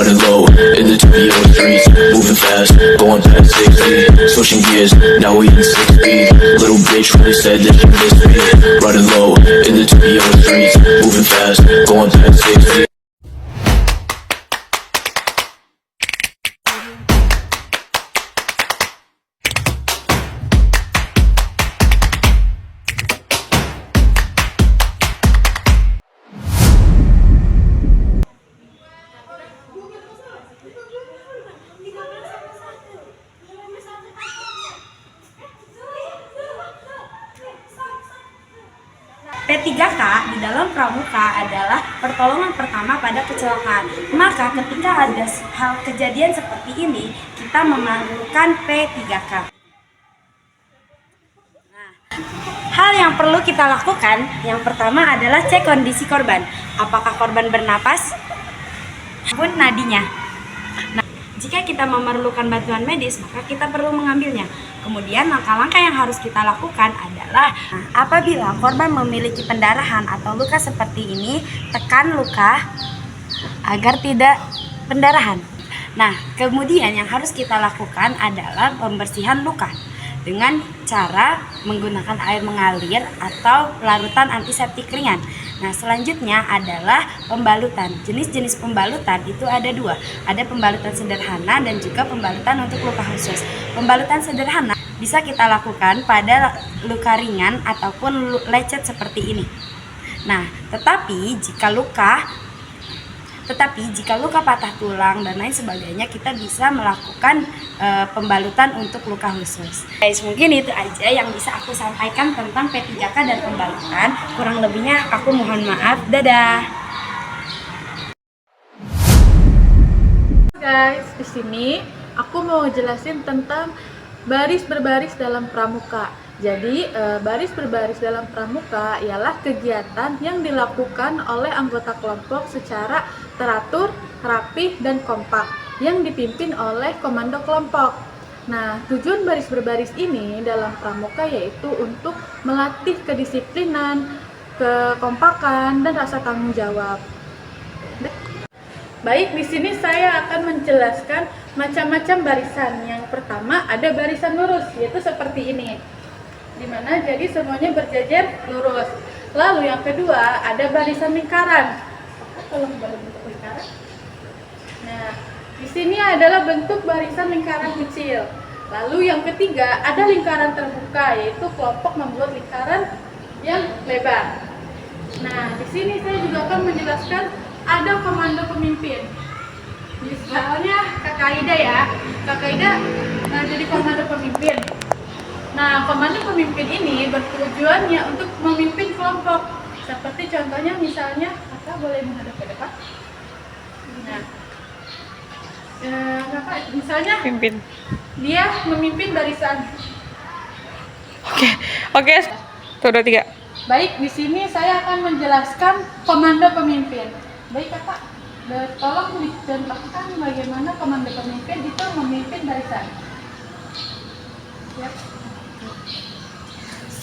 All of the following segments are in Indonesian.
running low in the 2PO streets, moving fast, going past 60, switching gears, now we in 6 speed. Little bitch really said that she missed me. Running low in the 2PO streets, moving fast, going past 60. P3K di dalam pramuka adalah pertolongan pertama pada kecelakaan. Maka ketika ada hal kejadian seperti ini, kita memerlukan P3K. Nah, hal yang perlu kita lakukan yang pertama adalah cek kondisi korban. Apakah korban bernapas maupun nadinya. Nah, jika kita memerlukan bantuan medis, maka kita perlu mengambilnya. Kemudian langkah-langkah yang harus kita lakukan adalah apabila korban memiliki pendarahan atau luka seperti ini, tekan luka agar tidak pendarahan. Nah, kemudian yang harus kita lakukan adalah pembersihan luka dengan cara menggunakan air mengalir atau larutan antiseptik ringan. Nah, selanjutnya adalah pembalutan. Jenis-jenis pembalutan itu ada dua. Ada pembalutan sederhana dan juga pembalutan untuk luka khusus. Pembalutan sederhana bisa kita lakukan pada luka ringan ataupun lecet seperti ini. Nah, tetapi jika luka patah tulang dan lain sebagainya, kita bisa melakukan pembalutan untuk luka khusus. Guys, mungkin itu aja yang bisa aku sampaikan tentang P3K dan pembalutan. Kurang lebihnya aku mohon maaf. Dadah. Guys, di sini aku mau jelasin tentang baris berbaris dalam pramuka. Jadi, baris berbaris dalam pramuka ialah kegiatan yang dilakukan oleh anggota kelompok secara teratur, rapih, dan kompak yang dipimpin oleh komando kelompok. Nah, tujuan baris berbaris ini dalam pramuka yaitu untuk melatih kedisiplinan, kekompakan, dan rasa tanggung jawab. Baik, di sini saya akan menjelaskan macam-macam barisan. Yang pertama ada barisan lurus, yaitu seperti ini, dimana jadi semuanya berjajar lurus. Lalu yang kedua ada barisan lingkaran. Kalau bentuk lingkaran, nah di sini adalah bentuk barisan lingkaran kecil. Lalu yang ketiga ada lingkaran terbuka, yaitu kelompok membuat lingkaran yang lebar. Nah, di sini saya juga akan menjelaskan ada komando pemimpin. Misalnya Kakak Ida ya, Kakak Ida jadi komando pemimpin. Nah, komando pemimpin ini bertujuannya untuk memimpin kelompok. Seperti contohnya misalnya, Kakak boleh menghadap ke depan. Nah, Kakak misalnya Pimpin. dia memimpin barisan. Oke. 1, 2, 3. Baik, di sini saya akan menjelaskan komando pemimpin. Baik Kakak, tolong dicontohkan bagaimana komando pemimpin itu memimpin barisan.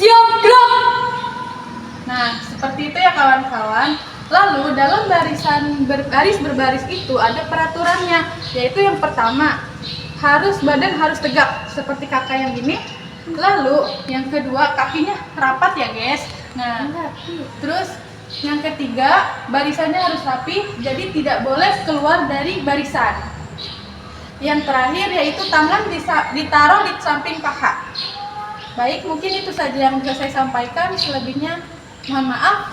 Siap gerak! Nah, seperti itu ya kawan-kawan. Lalu dalam baris berbaris itu ada peraturannya, yaitu yang pertama badan harus tegak seperti kakak yang gini. Lalu yang kedua kakinya rapat ya guys. Nah, terus yang ketiga barisannya harus rapi, jadi tidak boleh keluar dari barisan. Yang terakhir yaitu tangan ditaruh di samping paha. Baik, mungkin itu saja yang bisa saya sampaikan. Selebihnya mohon maaf.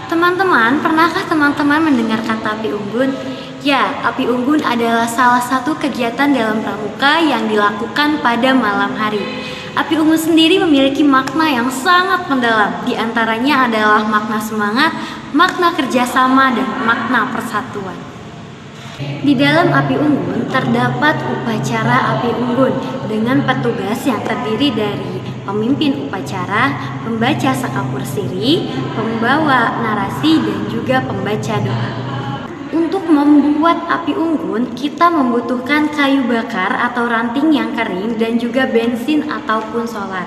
Teman-teman, pernahkah teman-teman mendengar kata api unggun? Ya, api unggun adalah salah satu kegiatan dalam pramuka yang dilakukan pada malam hari. Api unggun sendiri memiliki makna yang sangat mendalam. Di antaranya adalah makna semangat, makna kerjasama, dan makna persatuan. Di dalam api unggun terdapat upacara api unggun dengan petugas yang terdiri dari pemimpin upacara, pembaca sakapur siri, pembawa narasi, dan juga pembaca doa. Untuk membuat api unggun, kita membutuhkan kayu bakar atau ranting yang kering dan juga bensin ataupun solar.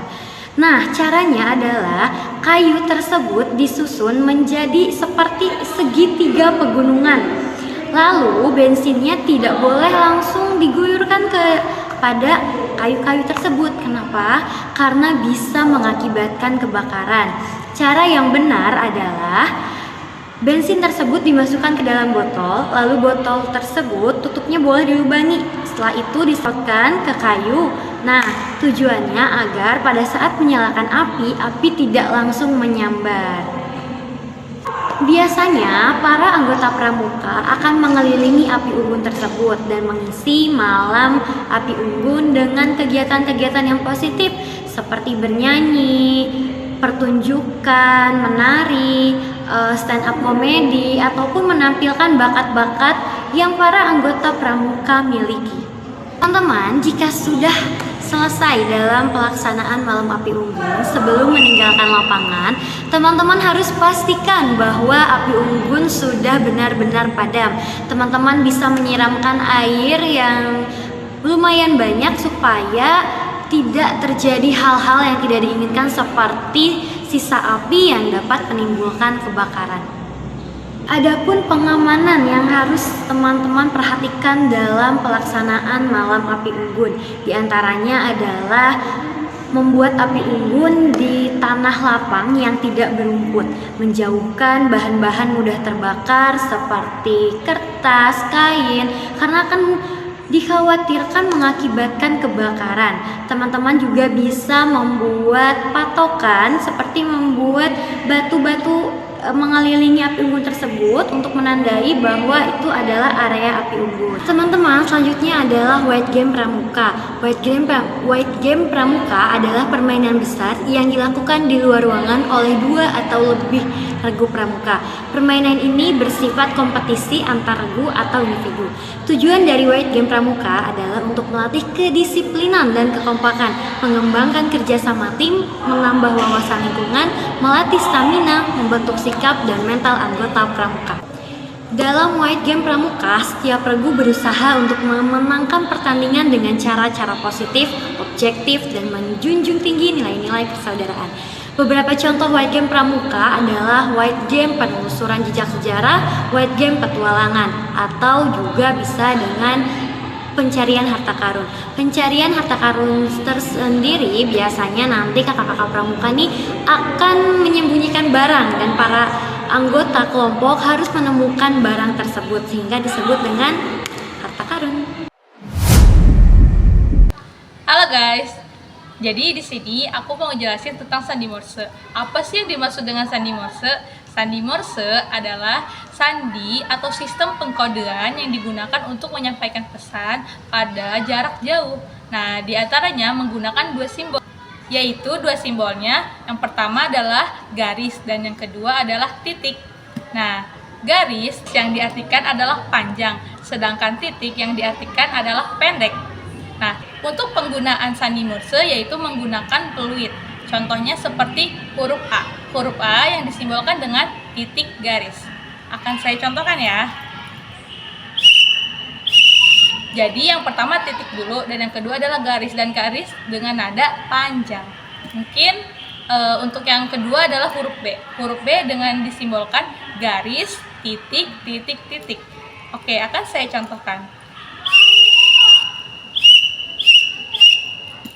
Nah, caranya adalah kayu tersebut disusun menjadi seperti segitiga pegunungan. Lalu bensinnya tidak boleh langsung diguyurkan pada kayu-kayu tersebut. Kenapa? Karena bisa mengakibatkan kebakaran. Cara yang benar adalah bensin tersebut dimasukkan ke dalam botol, lalu botol tersebut tutupnya boleh dilubangi. Setelah itu disemprotkan ke kayu. Nah, tujuannya agar pada saat menyalakan api, api tidak langsung menyambar. Biasanya para anggota pramuka akan mengelilingi api unggun tersebut dan mengisi malam api unggun dengan kegiatan-kegiatan yang positif seperti bernyanyi, pertunjukan, menari, stand up komedi, ataupun menampilkan bakat-bakat yang para anggota pramuka miliki. Teman-teman, jika sudah selesai dalam pelaksanaan malam api unggun, sebelum meninggalkan lapangan, teman-teman harus pastikan bahwa api unggun sudah benar-benar padam. Teman-teman bisa menyiramkan air yang lumayan banyak supaya tidak terjadi hal-hal yang tidak diinginkan seperti sisa api yang dapat menimbulkan kebakaran. Adapun pengamanan yang harus teman-teman perhatikan dalam pelaksanaan malam api unggun, diantaranya adalah membuat api unggun di tanah lapang yang tidak berumput, menjauhkan bahan-bahan mudah terbakar seperti kertas, kain, karena akan dikhawatirkan mengakibatkan kebakaran. Teman-teman juga bisa membuat patokan seperti membuat batu-batu mengelilingi api unggun tersebut untuk menandai bahwa itu adalah area api unggun. Teman-teman, selanjutnya adalah white game pramuka. White game pramuka adalah permainan besar yang dilakukan di luar ruangan oleh 2 atau lebih regu pramuka. Permainan ini bersifat kompetisi antar regu atau individu. Tujuan dari white game pramuka adalah untuk melatih kedisiplinan dan kekompakan, mengembangkan kerjasama tim, menambah wawasan lingkungan, melatih stamina, membentuk sikap dan mental anggota pramuka. Dalam white game pramuka, setiap regu berusaha untuk memenangkan pertandingan dengan cara-cara positif, objektif, dan menjunjung tinggi nilai-nilai persaudaraan. Beberapa contoh white game pramuka adalah white game penelusuran jejak sejarah, white game petualangan, atau juga bisa dengan pencarian harta karun. Pencarian harta karun tersendiri biasanya nanti kakak-kakak pramuka nih akan menyembunyikan barang dan para anggota kelompok harus menemukan barang tersebut sehingga disebut dengan harta karun. Halo guys, jadi di sini aku mau jelasin tentang sandi Morse. Apa sih yang dimaksud dengan sandi Morse? Sandi Morse adalah sandi atau sistem pengkodean yang digunakan untuk menyampaikan pesan pada jarak jauh. Nah, di antaranya menggunakan 2 simbol, yaitu 2 simbolnya. Yang pertama adalah garis dan yang kedua adalah titik. Nah, garis yang diartikan adalah panjang, sedangkan titik yang diartikan adalah pendek. Nah, untuk penggunaan sandi Morse yaitu menggunakan peluit. Contohnya seperti huruf A. Huruf A yang disimbolkan dengan titik garis. Akan saya contohkan ya. Jadi yang pertama titik dulu dan yang kedua adalah garis, dan garis dengan nada panjang. Mungkin untuk yang kedua adalah huruf B. Huruf B dengan disimbolkan garis, titik, titik, titik. Oke, akan saya contohkan.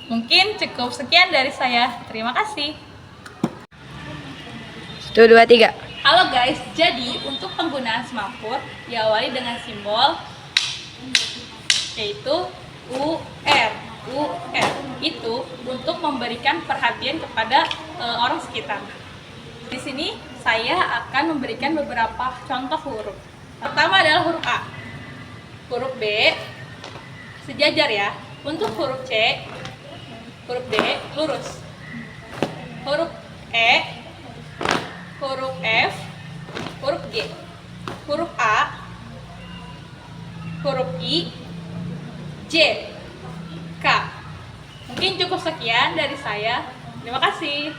Mungkin cukup sekian dari saya. Terima kasih. 1, 2, 3. Halo guys, jadi untuk penggunaan semaput diawali dengan simbol yaitu UR. UR itu untuk memberikan perhatian kepada orang sekitar. Di sini saya akan memberikan beberapa contoh huruf. Pertama adalah huruf A. Huruf B sejajar ya. Untuk huruf C, huruf D lurus. Huruf E, huruf F, huruf G, huruf A, huruf I, J, K. Mungkin cukup sekian dari saya. Terima kasih.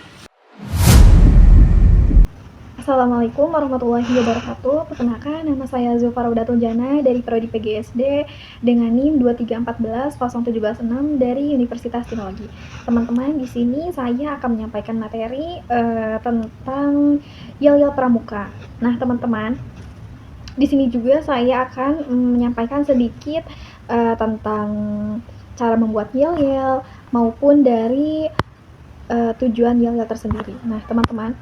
Assalamualaikum warahmatullahi wabarakatuh. Perkenalkan, nama saya Zulfa Raudatul Jana dari Prodi PGSD dengan NIM 231401716 dari Universitas Teknologi. Teman-teman, di sini saya akan menyampaikan materi tentang yel-yel pramuka. Nah, teman-teman, di sini juga saya akan menyampaikan sedikit tentang cara membuat yel-yel maupun dari tujuan yel-yel tersendiri. Nah, teman-teman,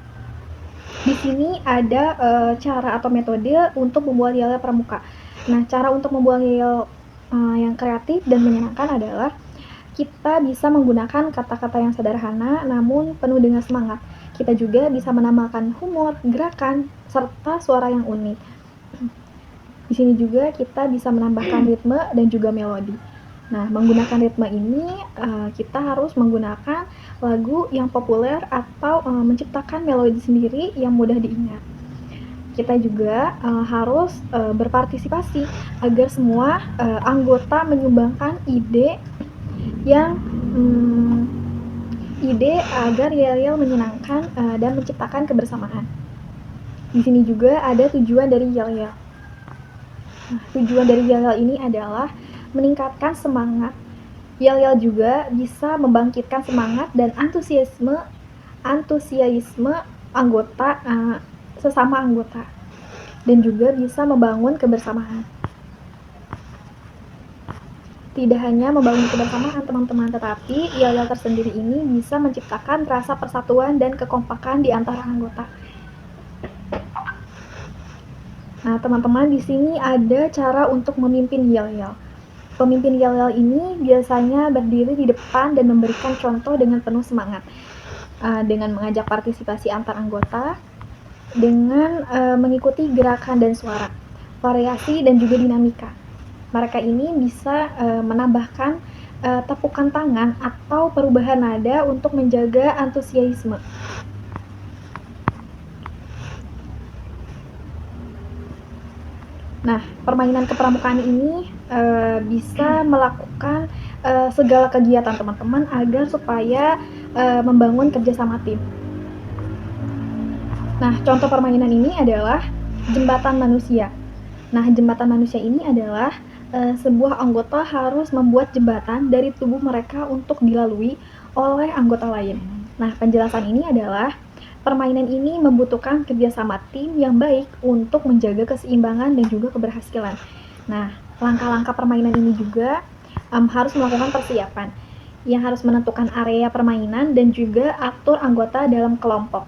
di sini ada cara atau metode untuk membuat yel-yel pramuka. Nah, cara untuk membuat yel yang kreatif dan menyenangkan adalah kita bisa menggunakan kata-kata yang sederhana namun penuh dengan semangat. Kita juga bisa menambahkan humor, gerakan, serta suara yang unik. Di sini juga kita bisa menambahkan ritme dan juga melodi. Nah, menggunakan ritme ini kita harus menggunakan lagu yang populer atau menciptakan melodi sendiri yang mudah diingat. Kita juga harus berpartisipasi agar semua anggota menyumbangkan ide yang agar yel-yel menyenangkan dan menciptakan kebersamaan. Di sini juga ada tujuan dari yel-yel. Nah, tujuan dari yel-yel ini adalah meningkatkan semangat. Yel-yel juga bisa membangkitkan semangat dan antusiasme anggota sesama anggota, dan juga bisa membangun kebersamaan. Tidak hanya membangun kebersamaan, teman-teman, tetapi yel-yel tersendiri ini bisa menciptakan rasa persatuan dan kekompakan di antara anggota. Nah, teman-teman, di sini ada cara untuk memimpin yel-yel. Pemimpin yel-yel ini biasanya berdiri di depan dan memberikan contoh dengan penuh semangat, dengan mengajak partisipasi antar anggota, dengan mengikuti gerakan dan suara, variasi dan juga dinamika. Mereka ini bisa menambahkan tepukan tangan atau perubahan nada untuk menjaga antusiasme. Nah, permainan kepramukaan ini bisa melakukan segala kegiatan teman-teman agar supaya membangun kerjasama tim. Nah, contoh permainan ini adalah jembatan manusia. Nah, jembatan manusia ini adalah sebuah anggota harus membuat jembatan dari tubuh mereka untuk dilalui oleh anggota lain. Nah, penjelasan ini adalah permainan ini membutuhkan kerjasama tim yang baik untuk menjaga keseimbangan dan juga keberhasilan. Nah, langkah-langkah permainan ini juga harus melakukan persiapan, yang harus menentukan area permainan dan juga atur anggota dalam kelompok.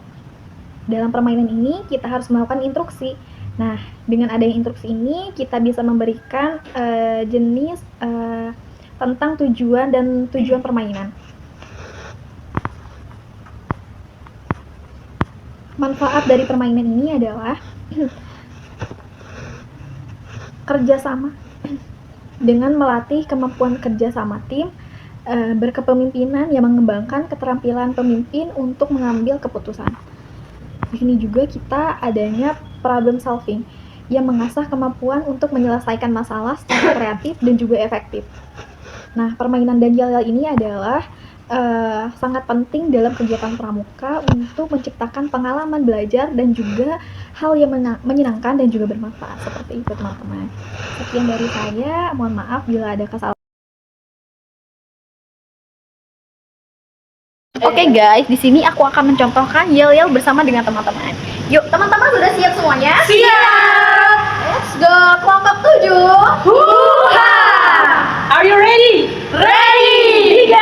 Dalam permainan ini kita harus melakukan instruksi. Nah, dengan adanya instruksi ini kita bisa memberikan jenis tentang tujuan permainan. Manfaat dari permainan ini adalah kerjasama dengan melatih kemampuan kerjasama tim, berkepemimpinan yang mengembangkan keterampilan pemimpin untuk mengambil keputusan. Di sini juga kita adanya problem solving yang mengasah kemampuan untuk menyelesaikan masalah secara kreatif dan juga efektif. Nah, permainan dan yel-yel ini adalah sangat penting dalam kegiatan pramuka untuk menciptakan pengalaman belajar dan juga hal yang menyenangkan dan juga bermanfaat. Seperti itu, teman-teman. Sekian dari saya, mohon maaf bila ada kesalahan. Oke guys, di sini aku akan mencontohkan yel-yel bersama dengan teman-teman. Yuk, teman-teman sudah siap semuanya? Siap! Let's go, kelompok 7. Huha! Are you ready? Ready!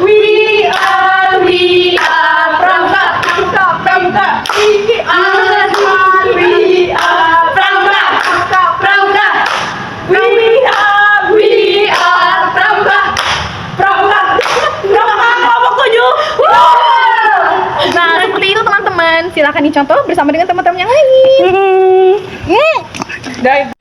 We are pramuka. We are pramuka. Kelompok 7. Nah, seperti itu teman-teman. Silakan dicontoh bersama dengan teman-teman yang lain. Dari